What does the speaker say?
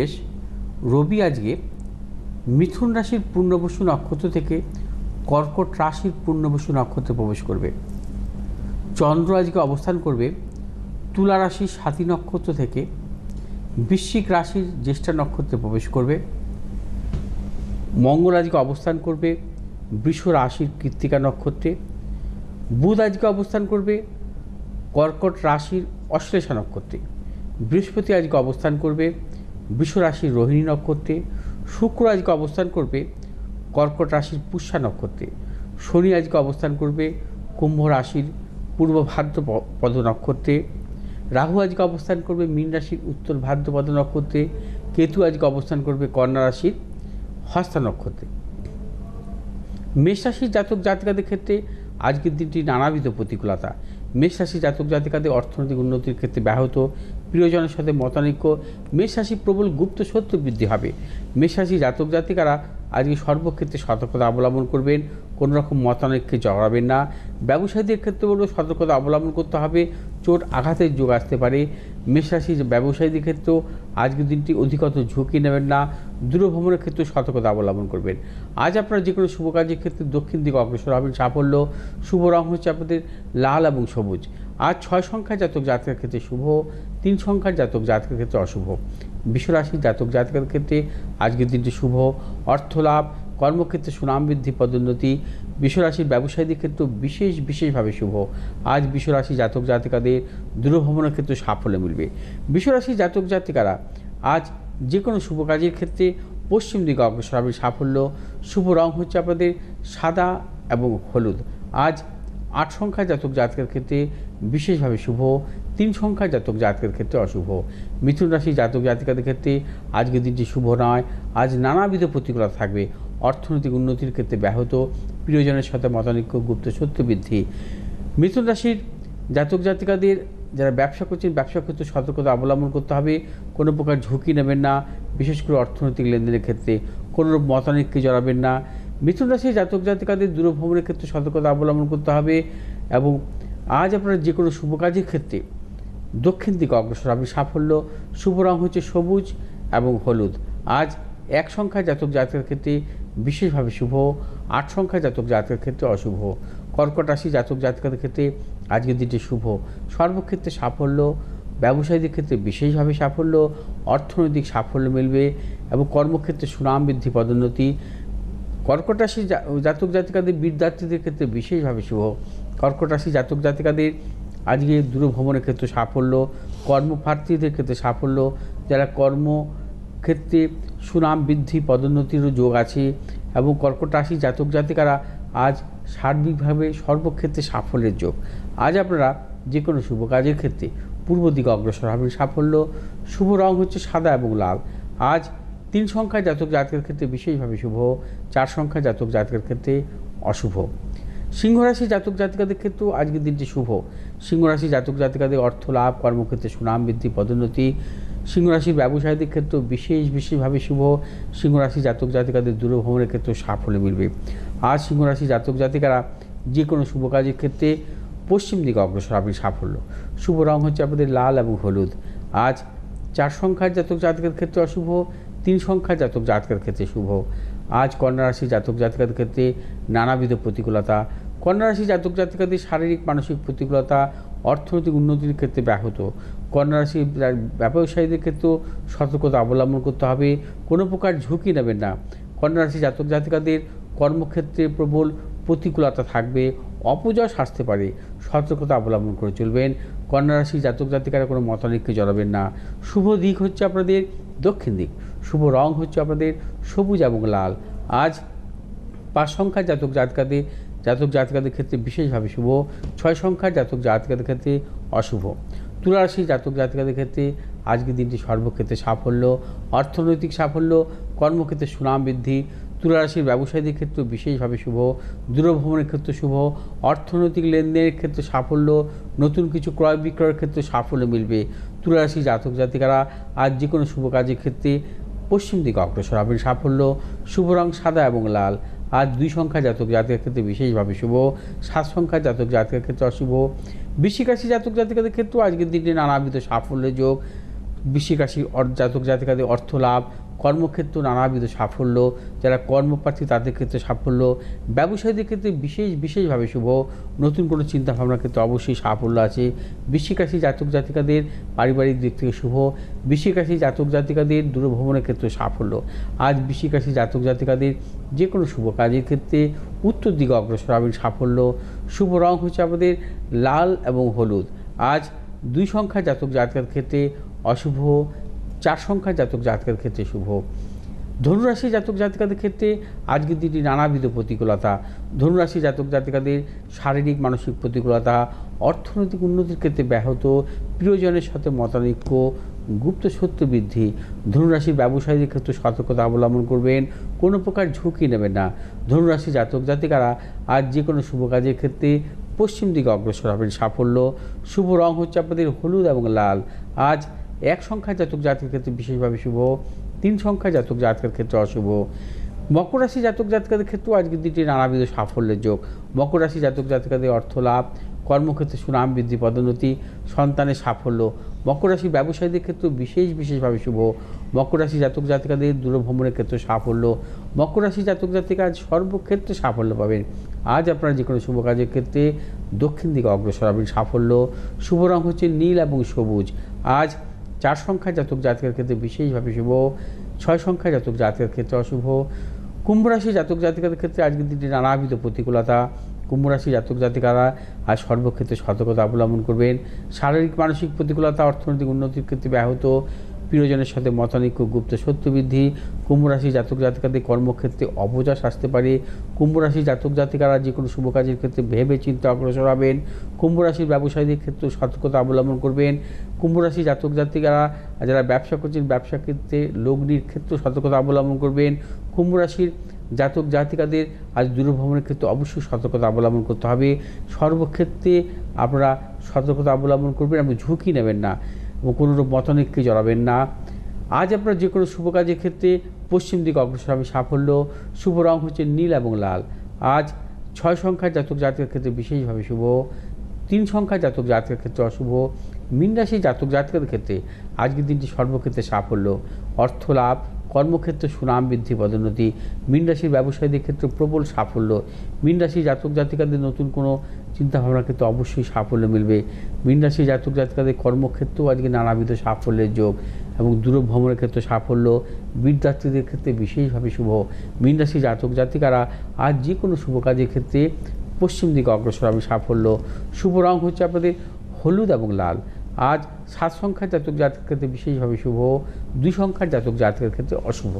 বেশ, রবি আজকে মিথুন রাশির পূর্ণবসু নক্ষত্র থেকে কর্কট রাশির পূর্ণবসু নক্ষত্রে প্রবেশ করবে। চন্দ্র আজকে অবস্থান করবে তুলা রাশির স্বাতী নক্ষত্র থেকে বৃশ্চিক রাশির জ্যেষ্ঠা নক্ষত্রে প্রবেশ করবে। মঙ্গল আজকে অবস্থান করবে বৃষ রাশির কৃত্তিকা নক্ষত্রে। বুধ আজকে অবস্থান করবে কর্কট রাশির অশ্লেষা নক্ষত্রে। বৃহস্পতি আজকে অবস্থান করবে বৃষ রাশির রোহিণী নক্ষত্রে। শুক্র আজকে অবস্থান করবে কর্কট রাশির পুষ্যা নক্ষত্রে। শনি আজকে অবস্থান করবে কুম্ভ রাশির পূর্ব ভাদ্রপদ নক্ষত্রে। রাহু আজকে অবস্থান করবে মীন রাশির উত্তর ভাদ্রপদ নক্ষত্রে। কেতু আজকে অবস্থান করবে কন্যা রাশির হস্তা নক্ষত্রে। মেষ রাশির জাতক জাতিকাদের ক্ষেত্রে আজকের দিনটি নানাবিধ প্রতিকূলতা। মেষ রাশির জাতক জাতিকাদের অর্থনৈতিক উন্নতির ক্ষেত্রে ব্যাহত, প্রিয়জনের সাথে মতানৈক্য। মেষ রাশির প্রবল গুপ্ত শত্রু বৃদ্ধি হবে। মেষ রাশির জাতক জাতিকারা আজকে সর্বক্ষেত্রে সতর্কতা অবলম্বন করবেন, কোনো রকম মতানৈক্যে জড়াবেন না। ব্যবসায়ীদের ক্ষেত্রে বলব সতর্কতা অবলম্বন করতে হবে, চোট আঘাতের যোগ আসতে পারে। মেষ রাশির ব্যবসায়ীদের ক্ষেত্রেও আজকের দিনটি অধিকতর ঝুঁকি নেবেন না, দূরভ্রমণের ক্ষেত্রে সতর্কতা অবলম্বন করবেন। আজ আপনারা যে কোনো শুভ কাজের ক্ষেত্রে দক্ষিণ দিকে অগ্রসর হবেন সাফল্য। শুভ রং হচ্ছে আপনাদের লাল এবং সবুজ। আজ 6 সংখ্যার জাতক জাতকের ক্ষেত্রে শুভ, 3 সংখ্যার জাতক জাতকের ক্ষেত্রে অশুভ। বিশ্বরাশির জাতক জাতকের ক্ষেত্রে আজকের দিনটি শুভ, অর্থ লাভ, কর্মক্ষেত্রে সুনাম বৃদ্ধি, পদোন্নতি। বিশ্বরাশির ব্যবসায়ীদের ক্ষেত্রে বিশেষভাবে শুভ। আজ বিশ্বরাশি জাতক জাতিকাদের দূরভ্রমণের ক্ষেত্রে সাফল্য মিলবে। বিশ্বরাশির জাতক জাতিকারা আজ যে কোনো শুভ কাজের ক্ষেত্রে পশ্চিম দিকে অগ্রসর হবে সাফল্য। শুভ রং হচ্ছে আপনাদের সাদা এবং হলুদ। আজ 8 সংখ্যার জাতক জাতকের ক্ষেত্রে বিশেষভাবে শুভ, 3 সংখ্যার জাতক জাতকের ক্ষেত্রে অশুভ। মিথুন রাশির জাতক জাতিকাদের ক্ষেত্রে আজকের দিনটি শুভ নয়। আজ নানাবিধ প্রতিকূলতা থাকবে, অর্থনৈতিক উন্নতির ক্ষেত্রে ব্যাহত, প্রিয়জনের সাথে মতানৈক্য, গুপ্ত শত্রু বৃদ্ধি। মিথুন রাশির জাতক জাতিকাদের যারা ব্যবসা করছেন ব্যবসা ক্ষেত্রে সতর্কতা অবলম্বন করতে হবে, কোনো প্রকার ঝুঁকি নেবেন না, বিশেষ করে অর্থনৈতিক লেনদেনের ক্ষেত্রে কোনো মতানৈক্যে জড়াবেন না। মিথুন রাশির জাতক জাতিকাদের দূরভ্রমণের ক্ষেত্রে সতর্কতা অবলম্বন করতে হবে এবং আজ আপনারা যে কোনো শুভ কাজের ক্ষেত্রে দক্ষিণ দিকে অগ্রসর হবে সাফল্য। শুভ রং হচ্ছে সবুজ এবং হলুদ। আজ 1 সংখ্যার জাতক জাতকের ক্ষেত্রে বিশেষভাবে শুভ, 8 সংখ্যার জাতক জাতকের ক্ষেত্রে অশুভ। কর্কট রাশি জাতক জাতিকাদের ক্ষেত্রে আজকের দিনটি শুভ, সর্বক্ষেত্রে সাফল্য, ব্যবসায়ীদের ক্ষেত্রে বিশেষভাবে সাফল্য, অর্থনৈতিক সাফল্য মিলবে এবং কর্মক্ষেত্রে সুনাম বৃদ্ধি, পদোন্নতি। কর্কট রাশি জাতক জাতিকাদের বিদ্যার্থীদের ক্ষেত্রে বিশেষভাবে শুভ। কর্কট রাশি জাতক জাতিকাদের আজকে দূরভ্রমণের ক্ষেত্রে সাফল্য, কর্মপ্রার্থীদের ক্ষেত্রে সাফল্য, যারা কর্মক্ষেত্রে সুনাম বৃদ্ধি, পদোন্নতিরও যোগ আছে এবং কর্কট রাশি জাতক জাতিকারা আজ সার্বিকভাবে সর্বক্ষেত্রে সাফল্যের যোগ। আজ আপনারা যে কোনো শুভ কাজের ক্ষেত্রে পূর্ব দিকে অগ্রসর হবেন সাফল্য। শুভ রং হচ্ছে সাদা এবং লাল। আজ 3 সংখ্যার জাতক জাতকের ক্ষেত্রে বিশেষভাবে শুভ, 4 সংখ্যার জাতক জাতকের ক্ষেত্রে অশুভ। সিংহরাশি জাতক জাতিকাদের ক্ষেত্রেও আজকের দিনটি শুভ। সিংহরাশি জাতক জাতিকাদের অর্থ লাভ, কর্মক্ষেত্রে সুনাম বৃদ্ধি, পদোন্নতি। সিংহরাশির ব্যবসায়ীদের ক্ষেত্রেও বিশেষভাবে শুভ। সিংহরাশি জাতক জাতিকাদের দূরভ্রমণের ক্ষেত্রে সাফল্য মিলবে। আজ সিংহরাশি জাতক জাতিকারা যে কোনো শুভ কাজের ক্ষেত্রে পশ্চিম দিকে অগ্রসর হবে সাফল্য। শুভ রং হচ্ছে আপনাদের লাল এবং হলুদ। আজ 4 সংখ্যার জাতক জাতকের ক্ষেত্রে অশুভ, 3 সংখ্যার জাতক জাতকের ক্ষেত্রে শুভ। আজ কন্যা রাশি জাতক জাতিকাদের ক্ষেত্রে নানাবিধ প্রতিকূলতা। কন্যা রাশি জাতক জাতিকাদের শারীরিক মানসিক প্রতিকূলতা, অর্থনৈতিক উন্নতির ক্ষেত্রে ব্যাহত। কন্যা রাশি ব্যবসায়ীদের ক্ষেত্রেও সতর্কতা অবলম্বন করতে হবে, কোনো প্রকার ঝুঁকি নেবেন না। কন্যা রাশি জাতক জাতিকাদের কর্মক্ষেত্রে প্রবল প্রতিকূলতা থাকবে, অপজয় আসতে পারে, সতর্কতা অবলম্বন করে চলবেন। কন্যা রাশি জাতক জাতিকারা কোনো মতানৈক্যে জড়াবেন না। শুভ দিক হচ্ছে আপনাদের দক্ষিণ দিক। শুভ রং হচ্ছে আপনাদের সবুজ এবং লাল। আজ 5 সংখ্যার জাতক জাতিকাদের ক্ষেত্রে বিশেষভাবে শুভ, 6 সংখ্যার জাতক জাতিকাদের ক্ষেত্রে অশুভ। তুলা রাশি জাতক জাতিকাদের ক্ষেত্রে আজকের দিনটি সর্বক্ষেত্রে সাফল্য, অর্থনৈতিক সাফল্য, কর্মক্ষেত্রে সুনাম বৃদ্ধি। তুলা রাশির ব্যবসায়ীদের ক্ষেত্রে বিশেষভাবে শুভ, দূরভ্রমণের ক্ষেত্রে শুভ, অর্থনৈতিক লেনদেনের ক্ষেত্রে সাফল্য, নতুন কিছু ক্রয় বিক্রয়ের ক্ষেত্রে সাফল্য মিলবে। তুলা রাশি জাতক জাতিকারা আজ যে কোনো শুভ কাজের ক্ষেত্রে পশ্চিম দিকে অগ্রসর হবেন সাফল্য। শুভ রং সাদা এবং লাল। আজ 2 সংখ্যার জাতক জাতকের ক্ষেত্রে বিশেষভাবে শুভ, 7 সংখ্যার জাতক জাতকের ক্ষেত্রে অশুভ। বৃশ্চিক রাশি জাতক জাতিকাদের ক্ষেত্রেও আজকের দিনটি নানাবিধ সাফল্যের যোগ। বৃশ্চিক রাশির জাতক জাতিকাদের অর্থ লাভ, কর্মক্ষেত্র নানাবিধ সাফল্য, যারা কর্মপ্রার্থী তাদের ক্ষেত্রে সাফল্য, ব্যবসায়ীদের ক্ষেত্রে বিশেষভাবে শুভ, নতুন কোনো চিন্তাভাবনার ক্ষেত্রে অবশ্যই সাফল্য আছে। বৃশ্চিক রাশি জাতক জাতিকাদের পারিবারিক দিক থেকে শুভ, বৃশ্চিক রাশি জাতক জাতিকাদের দূরভ্রমণের ক্ষেত্রে সাফল্য। আজ বৃশ্চিক রাশি জাতক জাতিকাদের যে কোনো শুভ কাজের ক্ষেত্রে উত্তর দিকে অগ্রসর হবেন সাফল্য। শুভ রং হচ্ছে আমাদের লাল এবং হলুদ। আজ 2 সংখ্যা জাতক জাতিকার ক্ষেত্রে অশুভ, 4 সংখ্যা জাতক জাতিকার ক্ষেত্রে শুভ। ধনুরাশি জাতক জাতিকাদের ক্ষেত্রে আজকের দিনটি নানাবিধ প্রতিকূলতা। ধনুরাশি জাতক জাতিকাদের শারীরিক মানসিক প্রতিকূলতা, অর্থনৈতিক উন্নতির ক্ষেত্রে ব্যাহত, প্রিয়জনের সাথে মতানৈক্য, গুপ্ত শত্রু বৃদ্ধি। ধনুরাশির ব্যবসায়ীদের ক্ষেত্রে সতর্কতা অবলম্বন করবেন, কোনো প্রকার ঝুঁকি নেবেন না। ধনুরাশি জাতক জাতিকারা আজ যে কোনো শুভ কাজের ক্ষেত্রে পশ্চিম দিকে অগ্রসর হবেন সাফল্য। শুভ রং হচ্ছে আপনাদের হলুদ এবং লাল। আজ 1 সংখ্যা জাতক জাতকের ক্ষেত্রে বিশেষভাবে শুভ, 3 সংখ্যা জাতক জাতকের ক্ষেত্রে অশুভ। মকর রাশি জাতক জাতিকাদের ক্ষেত্রেও আজকের দিনটি নানাবিধ সাফল্যের যোগ। মকর রাশি জাতক জাতিকাদের অর্থ লাভ, কর্মক্ষেত্রে সুনাম বৃদ্ধি, পদোন্নতি, সন্তানের সাফল্য। মকর রাশি ব্যবসায়ীদের ক্ষেত্রে বিশেষভাবে শুভ। মকর রাশি জাতক জাতিকাদের দূরভ্রমণের ক্ষেত্রে সাফল্য। মকর রাশি জাতক জাতিকা আজ সর্বক্ষেত্রে সাফল্য পাবেন। আজ আপনারা যে কোনো শুভ কাজের ক্ষেত্রে দক্ষিণ দিকে অগ্রসর হবেন সাফল্য। শুভ রং হচ্ছে নীল এবং সবুজ। আজ 4 সংখ্যা জাতক জাতিকার ক্ষেত্রে বিশেষভাবে শুভ, 6 সংখ্যা জাতক জাতিকার ক্ষেত্রে অশুভ। কুম্ভ রাশি জাতক জাতিকাদের ক্ষেত্রে আজকের দিনটি নানাবিধ প্রতিকূলতা। কুম্ভ রাশি জাতক জাতিকারা আজ সর্বক্ষেত্রে সতর্কতা অবলম্বন করবেন। শারীরিক মানসিক প্রতিকূলতা, অর্থনৈতিক উন্নতির ক্ষেত্রে ব্যাহত, প্রিয়জনের সাথে মতানৈক্য, গুপ্ত শত্রু বৃদ্ধি। কুম্ভ রাশি জাতক জাতিকাদের কর্মক্ষেত্রে অবযশ আসতে পারে। কুম্ভ রাশি জাতক জাতিকারা যে কোনো শুভ কাজের ক্ষেত্রে ভেবে চিন্তে অগ্রসর হবেন। কুম্ভ রাশির ব্যবসায়ীদের ক্ষেত্রে সতর্কতা অবলম্বন করবেন। কুম্ভ রাশি জাতক জাতিকারা যারা ব্যবসা করছেন ব্যবসা ক্ষেত্রে লগ্নির ক্ষেত্রে সতর্কতা অবলম্বন করবেন। কুম্ভ রাশির জাতক জাতিকাদের আজ দূরভ্রমণের ক্ষেত্রে অবশ্যই সতর্কতা অবলম্বন করতে হবে। সর্বক্ষেত্রে আপনারা সতর্কতা অবলম্বন করবেন এবং ঝুঁকি নেবেন না এবং কোনোরূপ মতানৈক্যে জড়াবেন না। আজ আপনারা যে কোনো শুভ কাজের ক্ষেত্রে পশ্চিম দিকে অগ্রসর হবে সাফল্য। শুভ রং হচ্ছে নীল এবং লাল। আজ 6 সংখ্যা জাতক জাতিকার ক্ষেত্রে বিশেষভাবে শুভ, 3 সংখ্যা জাতক জাতিকার ক্ষেত্রে অশুভ। মীন রাশি জাতক জাতিকাদের ক্ষেত্রে আজকের দিনটি সর্বক্ষেত্রে সাফল্য, অর্থ লাভ, কর্মক্ষেত্রে সুনাম বৃদ্ধি, পদোন্নতি। মীন রাশির ব্যবসায়ীদের ক্ষেত্রে প্রবল সাফল্য। মীন রাশি জাতক জাতিকাদের নতুন কোনো চিন্তাভাবনার ক্ষেত্রে অবশ্যই সাফল্য মিলবে। মীন রাশি জাতক জাতিকাদের কর্মক্ষেত্রেও আজকে নানাবিধ সাফল্যের যোগ এবং দূরভ্রমণের ক্ষেত্রে সাফল্য, বিদ্যার্থীদের ক্ষেত্রে বিশেষভাবে শুভ। মীন রাশি জাতক জাতিকারা আজ যে কোনো শুভ কাজের ক্ষেত্রে পশ্চিম দিকে অগ্রসর হবে সাফল্য। শুভ রং হচ্ছে আপনাদের হলুদ এবং লাল। আজ 7 সংখ্যার জাতক জাতকের ক্ষেত্রে বিশেষভাবে শুভ, 2 সংখ্যার জাতক জাতকের ক্ষেত্রে অশুভ।